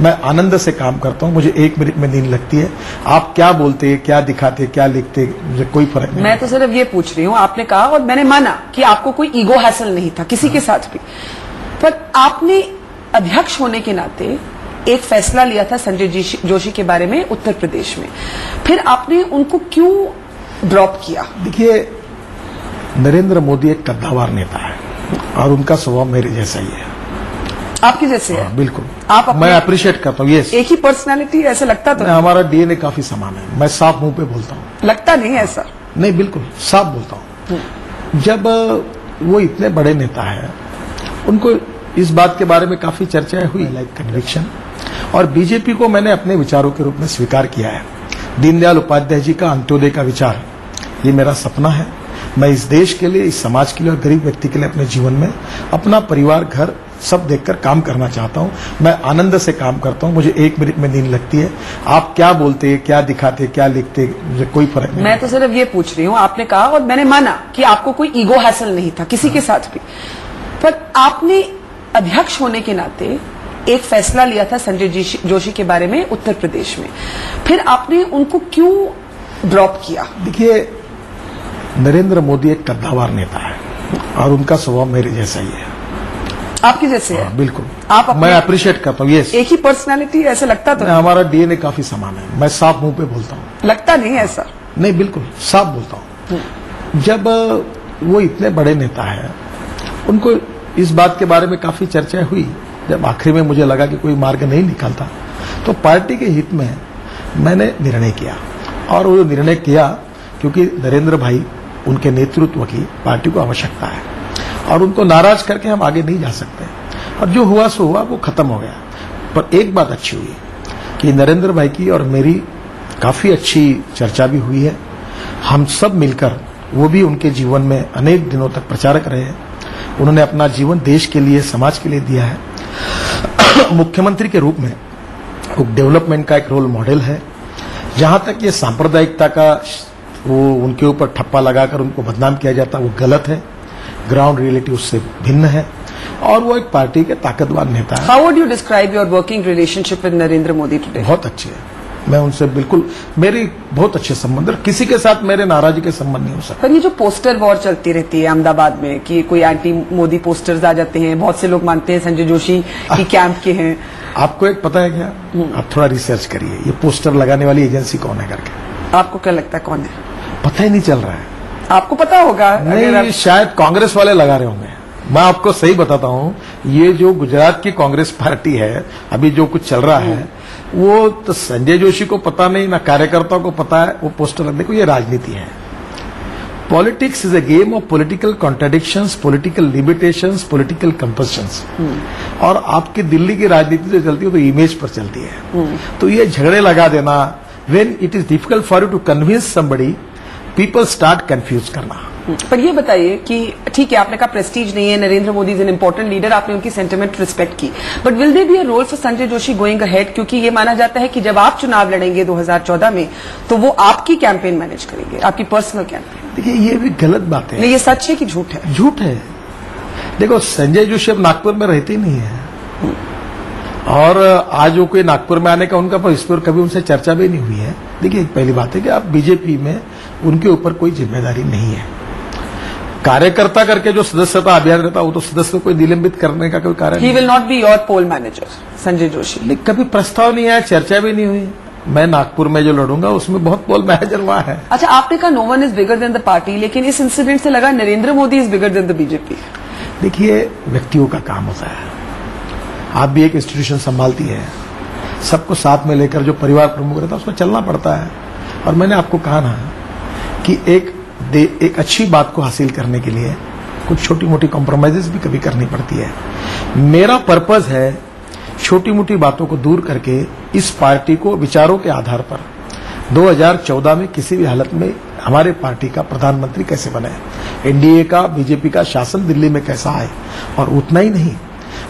मैं आनंद से काम करता हूं, मुझे 1 मिनट में नींद लगती है। आप क्या बोलते, क्या दिखाते, क्या लिखते, मुझे कोई फर्क नहीं। मैं तो सिर्फ ये पूछ रही हूँ, आपने कहा और मैंने माना कि आपको कोई ईगो हासिल नहीं था किसी के साथ भी, पर आपने अध्यक्ष होने के नाते एक फैसला लिया था संजय जोशी के बारे में उत्तर प्रदेश में, फिर आपने उनको क्यों ड्रॉप किया? देखिए, नरेंद्र मोदी एक कद्दावर नेता है और उनका स्वभाव मेरे जैसा ही है, आपके जैसे है। बिल्कुल, आप मैं अप्रिशिएट करता हूँ। ये एक ही पर्सनालिटी, ऐसा लगता तो हमारा डीएनए काफी समान है। मैं साफ मुंह पे बोलता हूँ। लगता नहीं ऐसा? नहीं, बिल्कुल साफ बोलता हूँ। जब वो इतने बड़े नेता है, उनको इस बात के बारे में काफी चर्चाएं हुई, लाइक कन्विक्शन, और बीजेपी को मैंने अपने विचारों के रूप में स्वीकार किया है। दीनदयाल उपाध्याय जी का अंत्योदय का विचार, ये मेरा सपना है। मैं इस देश के लिए, इस समाज के लिए और गरीब व्यक्ति के लिए अपने जीवन में अपना परिवार, घर सब देखकर काम करना चाहता हूं। मैं आनंद से काम करता हूं, मुझे 1 मिनट में नींद लगती है। आप क्या बोलते, क्या दिखाते, क्या लिखते, मुझे कोई फर्क नहीं। मैं तो सिर्फ ये पूछ रही हूँ, आपने कहा और मैंने माना कि आपको कोई ईगो हासिल नहीं था किसी के साथ भी, पर आपने अध्यक्ष होने के नाते एक फैसला लिया था संजय जोशी के बारे में उत्तर प्रदेश में, फिर आपने उनको क्यों ड्रॉप किया? देखिए, नरेंद्र मोदी एक कद्दावर नेता है और उनका स्वभाव मेरे जैसा ही है, आपके जैसे है। बिल्कुल, आप मैं अप्रिशिएट करता हूँ। ये एक ही पर्सनालिटी, ऐसा लगता तो हमारा डीएनए काफी समान है। मैं साफ मुंह पे बोलता हूँ। लगता नहीं ऐसा? नहीं, बिल्कुल साफ बोलता हूँ। जब वो इतने बड़े नेता है, उनको इस बात के बारे में काफी चर्चाएं हुई। जब आखिरी में मुझे लगा कि कोई मार्ग नहीं निकलता, तो पार्टी के हित में मैंने निर्णय किया, और वो निर्णय किया क्योंकि नरेंद्र भाई, उनके नेतृत्व की पार्टी को आवश्यकता है और उनको नाराज करके हम आगे नहीं जा सकते। और जो हुआ सो हुआ, वो खत्म हो गया। पर एक बात अच्छी हुई कि नरेंद्र भाई की और मेरी काफी अच्छी चर्चा भी हुई है। हम सब मिलकर, वो भी उनके जीवन में अनेक दिनों तक प्रचारक रहे हैं। उन्होंने अपना जीवन देश के लिए, समाज के लिए दिया है। मुख्यमंत्री के रूप में वो डेवलपमेंट का एक रोल मॉडल है। जहां तक ये सांप्रदायिकता का वो उनके ऊपर ठप्पा लगाकर उनको बदनाम किया जाता, वो गलत है। ग्राउंड रियलिटी उससे भिन्न है और वो एक पार्टी के ताकतवर नेता है। How would you describe your working relationship with Narendra Modi today? बहुत अच्छे है। मैं उनसे बिल्कुल, मेरी बहुत अच्छे संबंध है। किसी के साथ मेरे नाराजी के संबंध नहीं हो सकते। पर ये जो पोस्टर वॉर चलती रहती है अहमदाबाद में कि कोई एंटी मोदी पोस्टर्स आ जाते हैं, बहुत से लोग मानते हैं संजय जोशी की कैंप के हैं। आपको एक पता है क्या? आप थोड़ा रिसर्च करिए, ये पोस्टर लगाने वाली एजेंसी कौन है करके। आपको क्या लगता है कौन है? पता ही नहीं चल रहा है। आपको पता होगा। नहीं, शायद कांग्रेस वाले लगा रहे होंगे। मैं आपको सही बताता हूँ, ये जो गुजरात की कांग्रेस पार्टी है, अभी जो कुछ चल रहा है, वो तो संजय जोशी को पता नहीं, ना कार्यकर्ताओं को पता है। वो पोस्टर, देखो, ये राजनीति है। Politics is a game of political contradictions, political limitations, political compulsions. और आपकी दिल्ली की राजनीति जो चलती है तो इमेज पर चलती है। तो ये झगड़े लगा देना, when it is difficult for you to convince somebody, people start confuse करना। पर ये बताइए कि ठीक है, आपने कहा प्रेस्टीज नहीं है, Narendra Modi is an important leader, आपने उनकी सेंटिमेंट रिस्पेक्ट की, but will they be a role for Sanjay Joshi going ahead? क्योंकि ये माना जाता है कि जब आप चुनाव लड़ेंगे 2014 में, तो वो आपकी कैंपेन मैनेज करेंगे, आपकी पर्सनल कैंपेन। देखिए, ये भी गलत बात है। नहीं, ये सच है कि झूठ है? झूठ है। देखो, संजय जोशी अब नागपुर में रहते ही नहीं है, और आज वो कोई नागपुर में आने का उनका, पर इस पर कभी उनसे चर्चा भी नहीं हुई है। देखिए, पहली बात है कि आप बीजेपी में उनके ऊपर कोई जिम्मेदारी नहीं है। कार्यकर्ता करके जो सदस्यता अभियान रहता है, वो तो सदस्य को कोई निलंबित करने का कोई कारण he will not be your poll manager Sanjay Joshi? नहीं, कभी प्रस्ताव नहीं आया, चर्चा भी नहीं हुई। मैं नागपुर में जो लड़ूंगा उसमें बहुत पोल मैनेजर वहां है। अच्छा, आपने कहा no one is bigger than the party, लेकिन इस इंसिडेंट से लगा Narendra Modi is bigger than the BJP. देखिए, व्यक्तियों का काम होता है। आप भी एक इंस्टीट्यूशन संभालती है, सबको साथ में लेकर जो परिवार प्रमुख रहता है उसमें चलना पड़ता है। और मैंने आपको कहा ना कि एक अच्छी बात को हासिल करने के लिए कुछ छोटी मोटी कॉम्प्रोमाइजेस भी कभी करनी पड़ती है। मेरा पर्पस है छोटी मोटी बातों को दूर करके इस पार्टी को विचारों के आधार पर 2014 में किसी भी हालत में हमारे पार्टी का प्रधानमंत्री कैसे बने, एनडीए का, बीजेपी का शासन दिल्ली में कैसा आए, और उतना ही नहीं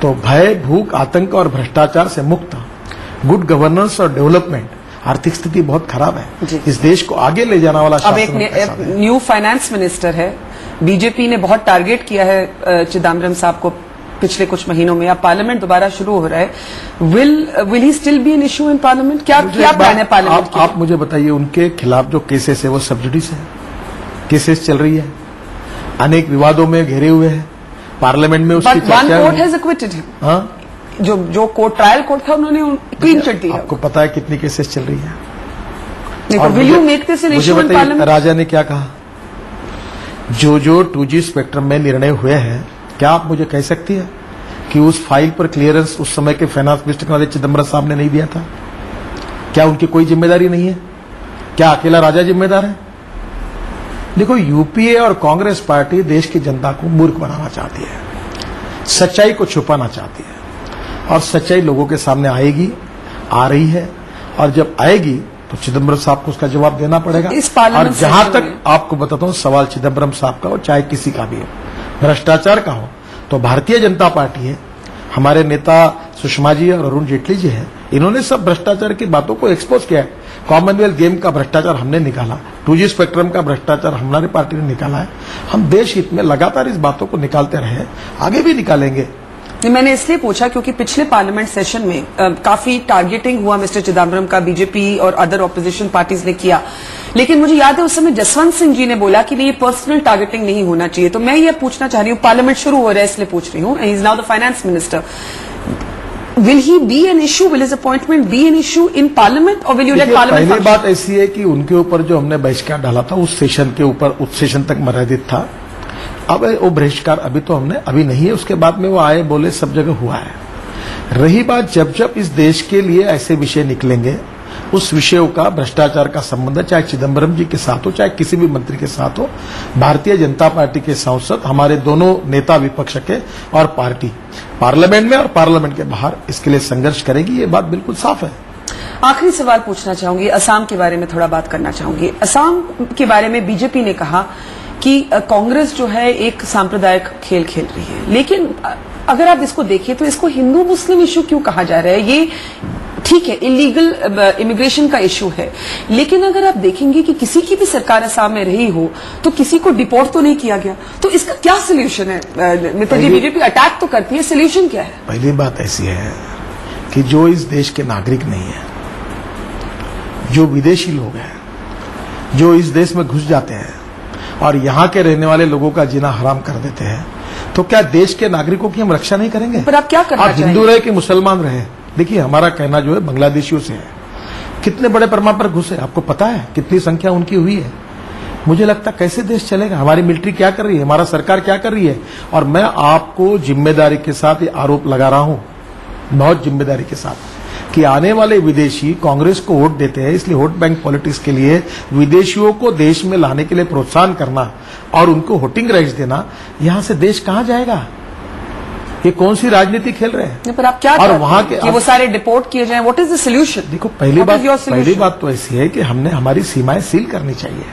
तो भय, भूख, आतंक और भ्रष्टाचार से मुक्त गुड गवर्नेंस और डेवलपमेंट। आर्थिक स्थिति बहुत खराब है, इस देश को आगे ले जाने वाला अब एक न्यू फाइनेंस मिनिस्टर है, बीजेपी ने बहुत टारगेट किया है चिदम्बरम साहब को पिछले कुछ महीनों में, अब पार्लियामेंट दोबारा शुरू हो रहा है, will he still be an issue in parliament? क्या प्लान है पार्लियामेंट आप मुझे बताइए, उनके खिलाफ जो केसेस है वो सब जुडिस है, केसेस चल रही है, अनेक विवादों में घिरे हुए हैं, पार्लियामेंट में उसकी चर्चा one court has acquitted him. हाँ, जो कोर्ट ट्रायल कोर्ट था उन्होंने क्लीन चिट दी है। आपको पता है कितनी केसेस चल रही है? Will you make this an issue in parliament? Raja ने क्या कहा, जो 2G स्पेक्ट्रम में निर्णय हुए हैं, क्या आप मुझे कह सकती है कि उस फाइल पर क्लियरेंस उस समय के फाइनेंस मिनिस्टर चिदम्बरम साहब ने नहीं दिया था? क्या उनकी कोई जिम्मेदारी नहीं है? क्या अकेला राजा जिम्मेदार है? देखो, यूपीए और कांग्रेस पार्टी देश की जनता को मूर्ख बनाना चाहती है, सच्चाई को छुपाना चाहती है, और सच्चाई लोगों के सामने आएगी, आ रही है, और जब आएगी तो चिदम्बरम साहब को उसका जवाब देना पड़ेगा। और जहां तक आपको बताता हूं सवाल चिदम्बरम साहब का हो चाहे किसी का भी हो, भ्रष्टाचार का हो, तो भारतीय जनता पार्टी है, हमारे नेता सुषमा जी और अरुण जेटली जी है, इन्होंने सब भ्रष्टाचार की बातों को एक्सपोज किया है। कॉमनवेल्थ गेम का भ्रष्टाचार हमने निकाला, 2G स्पेक्ट्रम का भ्रष्टाचार हमारी पार्टी ने निकाला है। हम देश हित में लगातार इस बातों को निकालते रहे, आगे भी निकालेंगे। मैंने इसलिए पूछा क्योंकि पिछले पार्लियामेंट सेशन में काफी टारगेटिंग हुआ मिस्टर चिदम्बरम का, बीजेपी और अदर ऑपोजिशन पार्टीज ने किया, लेकिन मुझे याद है उस समय जसवंत सिंह जी ने बोला कि नहीं, ये पर्सनल टारगेटिंग नहीं होना चाहिए। तो मैं ये पूछना चाह रही हूँ, पार्लियामेंट शुरू हो रहा है इसलिए पूछ रही हूँ, he is now the finance minister, will he be an issue, will his appointment be an issue in parliament, और विल यू लेट पार्लियामेंट? पहली बात ऐसी है कि उनके ऊपर जो हमने बहिष्कार डाला था उस सेशन के ऊपर, उस सेशन तक मर्यादित था। अब वो बहिष्कार अभी नहीं है, उसके बाद में वो आए बोले सब जगह हुआ है। रही बात जब इस देश के लिए ऐसे विषय निकलेंगे, उस विषयों का भ्रष्टाचार का संबंध चाहे चिदम्बरम जी के साथ हो चाहे किसी भी मंत्री के साथ हो, भारतीय जनता पार्टी के सांसद, हमारे दोनों नेता विपक्ष के और पार्टी पार्लियामेंट में और पार्लियामेंट के बाहर इसके लिए संघर्ष करेगी, ये बात बिल्कुल साफ है। आखिरी सवाल पूछना चाहूंगी, असम के बारे में थोड़ा बात करना चाहूंगी। असम के बारे में बीजेपी ने कहा कि कांग्रेस जो है एक सांप्रदायिक खेल खेल रही है, लेकिन अगर आप इसको देखिए तो इसको हिंदू मुस्लिम इशू क्यों कहा जा रहा है? ये ठीक है, इलीगल इमिग्रेशन का इशू है, लेकिन अगर आप देखेंगे कि किसी की भी सरकार असम में रही हो तो किसी को डिपोर्ट तो नहीं किया गया, तो इसका क्या सोल्यूशन है? मित्र जी, बीजेपी अटैक तो करती है, सोल्यूशन क्या है? पहली बात ऐसी है कि जो इस देश के नागरिक नहीं है, जो विदेशी लोग हैं, जो इस देश में घुस जाते हैं और यहां के रहने वाले लोगों का जीना हराम कर देते हैं, तो क्या देश के नागरिकों की हम रक्षा नहीं करेंगे? पर आप क्या करना चाहेंगे? हिंदू रहे कि मुसलमान रहे, देखिए हमारा कहना जो है बांग्लादेशियों से है, कितने बड़े पैमाने पर घुसे, आपको पता है कितनी संख्या उनकी हुई है। मुझे लगता कैसे देश चलेगा? हमारी मिलिट्री क्या कर रही है, हमारा सरकार क्या कर रही है? और मैं आपको जिम्मेदारी के साथ ये आरोप लगा रहा हूं, बहुत जिम्मेदारी के साथ, कि आने वाले विदेशी कांग्रेस को वोट देते हैं, इसलिए वोट बैंक पॉलिटिक्स के लिए विदेशियों को देश में लाने के लिए प्रोत्साहन करना और उनको वोटिंग राइट्स देना, यहां से देश कहां जाएगा? ये कौन सी राजनीति खेल रहे हैं? पर आप क्या और वहां के कि वो सारे डिपोर्ट किए जाएं, व्हाट इज द सोल्यूशन? देखो, पहली बात तो ऐसी है कि हमने हमारी सीमाएं सील करनी चाहिए।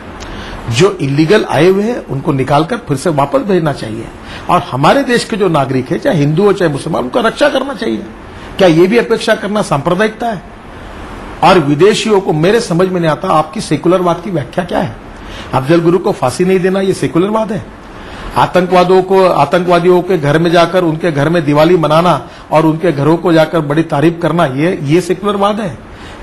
जो इलीगल आए हुए हैं उनको निकालकर फिर से वापस भेजना चाहिए, और हमारे देश के जो नागरिक है, चाहे हिंदू हो चाहे मुसलमान, उनका रक्षा करना चाहिए। क्या ये भी अपेक्षा करना सांप्रदायिकता है? और विदेशियों को मेरे समझ में नहीं आता, आपकी सेकुलरवाद की व्याख्या क्या है? अफजल गुरु को फांसी नहीं देना, ये सेकुलरवाद है? आतंकवादियों के घर में जाकर उनके घर में दिवाली मनाना और उनके घरों को जाकर बड़ी तारीफ करना, ये सेकुलरवाद है?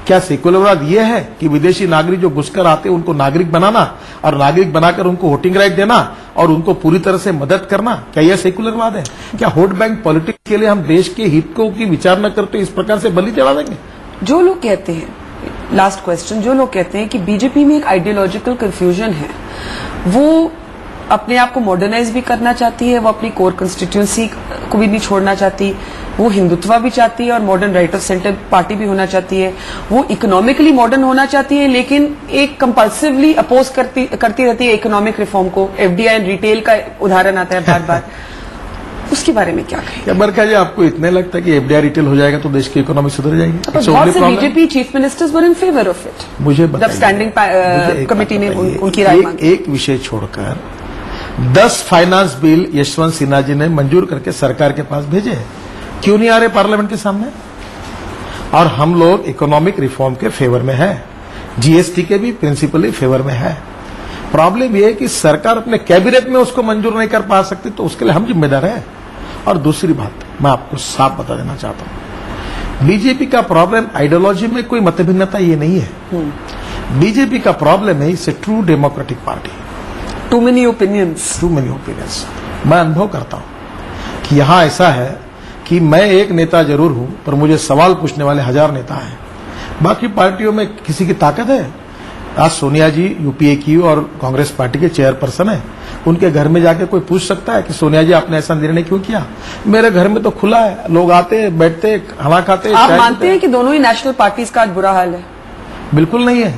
क्या सेकुलरवाद ये है कि विदेशी नागरिक जो घुसकर आते हैं उनको नागरिक बनाना और नागरिक बनाकर उनको वोटिंग राइट देना और उनको पूरी तरह से मदद करना, क्या यह सेकुलरवाद है? क्या वोट बैंक पॉलिटिक्स के लिए हम देश के हितों की विचार न करते इस प्रकार से बलि चढ़ा देंगे? जो लोग कहते हैं, लास्ट क्वेश्चन, जो लोग कहते हैं कि बीजेपी में एक आइडियोलॉजिकल कंफ्यूजन है, वो अपने आप को मॉडर्नाइज भी करना चाहती है, वो अपनी कोर कंस्टिट्यूंसी को भी नहीं छोड़ना चाहती, वो हिंदुत्व भी चाहती है और modern right of centre party भी होना चाहती है, वो इकोनॉमिकली मॉडर्न होना चाहती है, लेकिन एक कंपल्सिवली अपोज करती रहती है इकोनॉमिक रिफॉर्म को। एफडीआई एंड रिटेल का उदाहरण आता है बार बार, उसके बारे में क्या कहें? बरखा जी, आपको इतने लगता है कि एफडीआई रिटेल हो जाएगा तो देश की इकोनॉमी सुधर जाएगी? बहुत से BJP chief ministers were in favour of it. मुझे जब स्टैंडिंग कमेटी ने उनकी राय मांगी। एक विषय छोड़कर 10 फाइनेंस बिल यशवंत सिन्हा जी ने मंजूर करके सरकार के पास भेजे, क्यों नहीं आ रहे पार्लियामेंट के सामने? और हम लोग इकोनॉमिक रिफॉर्म के फेवर में है, जीएसटी के भी प्रिंसिपली फेवर में है। प्रॉब्लम यह है कि सरकार अपने कैबिनेट में उसको मंजूर नहीं कर पा सकती, तो उसके लिए हम जिम्मेदार हैं। और दूसरी बात मैं आपको साफ बता देना चाहता हूं, बीजेपी का प्रॉब्लम आइडियोलॉजी में कोई मतभिन्नता ये नहीं है। बीजेपी का प्रॉब्लम है it's a true democratic party. Too many opinions. मैं अनुभव करता हूं कि यहां ऐसा है कि मैं एक नेता जरूर हूं, पर मुझे सवाल पूछने वाले 1000 नेता हैं। बाकी पार्टियों में किसी की ताकत है। आज सोनिया जी यूपीए की और कांग्रेस पार्टी के चेयरपर्सन है, उनके घर में जाके कोई पूछ सकता है कि सोनिया जी आपने ऐसा निर्णय क्यों किया? मेरे घर में तो खुला है, लोग आते बैठते खाना खाते। आप मानते हैं कि दोनों ही नेशनल पार्टीज का आज बुरा हाल है? बिल्कुल नहीं है।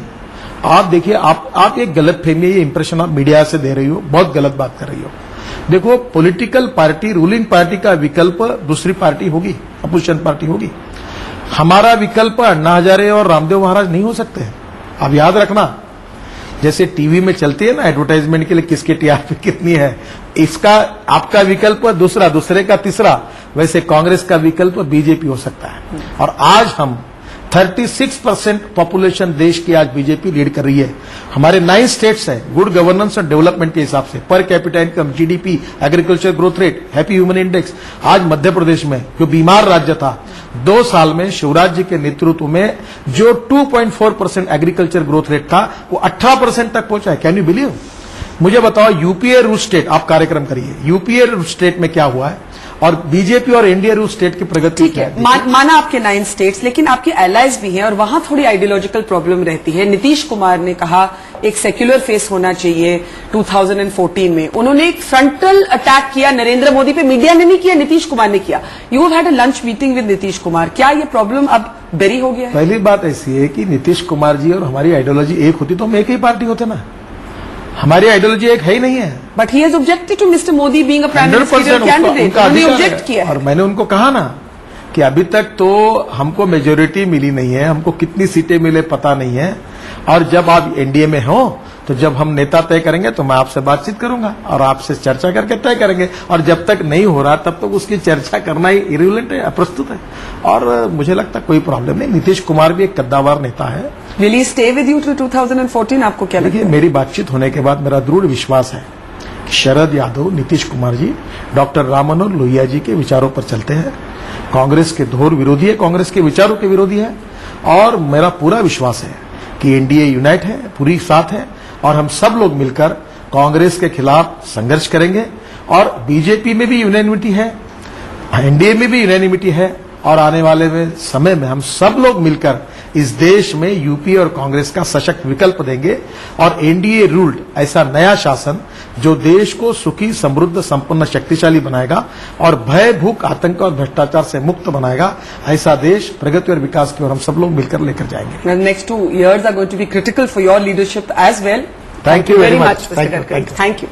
आप देखिए, आप एक गलत फहमी, ये इंप्रेशन आप मीडिया से दे रही हो, बहुत गलत बात कर रही हो। देखो, पॉलिटिकल पार्टी, रूलिंग पार्टी का विकल्प दूसरी पार्टी होगी, अपोजिशन पार्टी होगी। हमारा विकल्प अन्ना हजारे और रामदेव महाराज नहीं हो सकते। आप याद रखना, जैसे टीवी में चलती है ना एडवर्टाइजमेंट के लिए किसके टीआरपी कितनी है, इसका आपका विकल्प दूसरा, दूसरे का तीसरा, वैसे कांग्रेस का विकल्प बीजेपी हो सकता है। और आज हम 36% पॉपुलेशन देश की आज बीजेपी लीड कर रही है। हमारे 9 स्टेट्स हैं गुड गवर्नेंस और डेवलपमेंट के हिसाब से, per capita income, GDP, agriculture growth rate, happy human index. आज मध्य प्रदेश में जो बीमार राज्य था, 2 साल में शिवराज जी के नेतृत्व में जो 2.4% एग्रीकल्चर ग्रोथ रेट था, वो 18% तक पहुंचा है। Can you believe? मुझे बताओ, यूपीए रूल स्टेट, आप कार्यक्रम करिए, यूपीए रूल स्टेट में क्या हुआ है और बीजेपी और एनडीए रूल स्टेट की प्रगति ठीक है। माना आपके 9 स्टेट्स, लेकिन आपके एलाइज भी हैं और वहां थोड़ी आइडियोलॉजिकल प्रॉब्लम रहती है। नीतीश कुमार ने कहा एक सेक्युलर फेस होना चाहिए 2014 में। उन्होंने एक फ्रंटल अटैक किया नरेंद्र मोदी पे, मीडिया ने नहीं किया, नीतीश कुमार ने किया। You had a lunch meeting with Nitish Kumar. क्या ये प्रॉब्लम अब बेरी हो गया है? पहली बात ऐसी है कि नीतीश कुमार जी और हमारी आइडियोलॉजी एक होती तो हम एक ही पार्टी होते ना। हमारी आइडियोलॉजी एक है ही नहीं है। But he has objected to mister Modi being a prime minister candidate. उन्होंने ऑब्जेक्ट किया है। और मैंने उनको कहा ना कि अभी तक तो हमको मेजोरिटी मिली नहीं है, हमको कितनी सीटें मिले पता नहीं है, और जब आप एनडीए में हो तो जब हम नेता तय करेंगे तो मैं आपसे बातचीत करूंगा और आपसे चर्चा करके तय करेंगे। और जब तक नहीं हो रहा तब तक उसकी चर्चा करना ही इरिलेवेंट है, अप्रस्तुत है। और मुझे लगता है कोई प्रॉब्लम नहीं। नीतीश कुमार भी एक कद्दावर नेता है। Will he stay with you till 2014? आपको क्या लगता है? मेरी बातचीत होने के बाद मेरा दृढ़ विश्वास है कि शरद यादव, नीतीश कुमार जी, डॉक्टर राम मनोहर लोहिया जी के विचारों पर चलते हैं। कांग्रेस के घोर विरोधी है, कांग्रेस के विचारों के विरोधी है। और मेरा पूरा विश्वास है कि एनडीए यूनाइट है, पूरी साथ है, और हम सब लोग मिलकर कांग्रेस के खिलाफ संघर्ष करेंगे। और बीजेपी में भी यूनानिमिटी है, एनडीए में भी यूनानिमिटी है, और आने वाले समय में हम सब लोग मिलकर इस देश में यूपीए और कांग्रेस का सशक्त विकल्प देंगे और एनडीए रूल्ड ऐसा नया शासन जो देश को सुखी, समृद्ध, संपन्न, शक्तिशाली बनाएगा और भय, भूख, आतंक और भ्रष्टाचार से मुक्त बनाएगा। ऐसा देश प्रगति और विकास की ओर हम सब लोग मिलकर लेकर जाएंगे। Next 2 years are going to be critical for your leadership as well. Thank you very much. Mr. Gadkari. Thank you.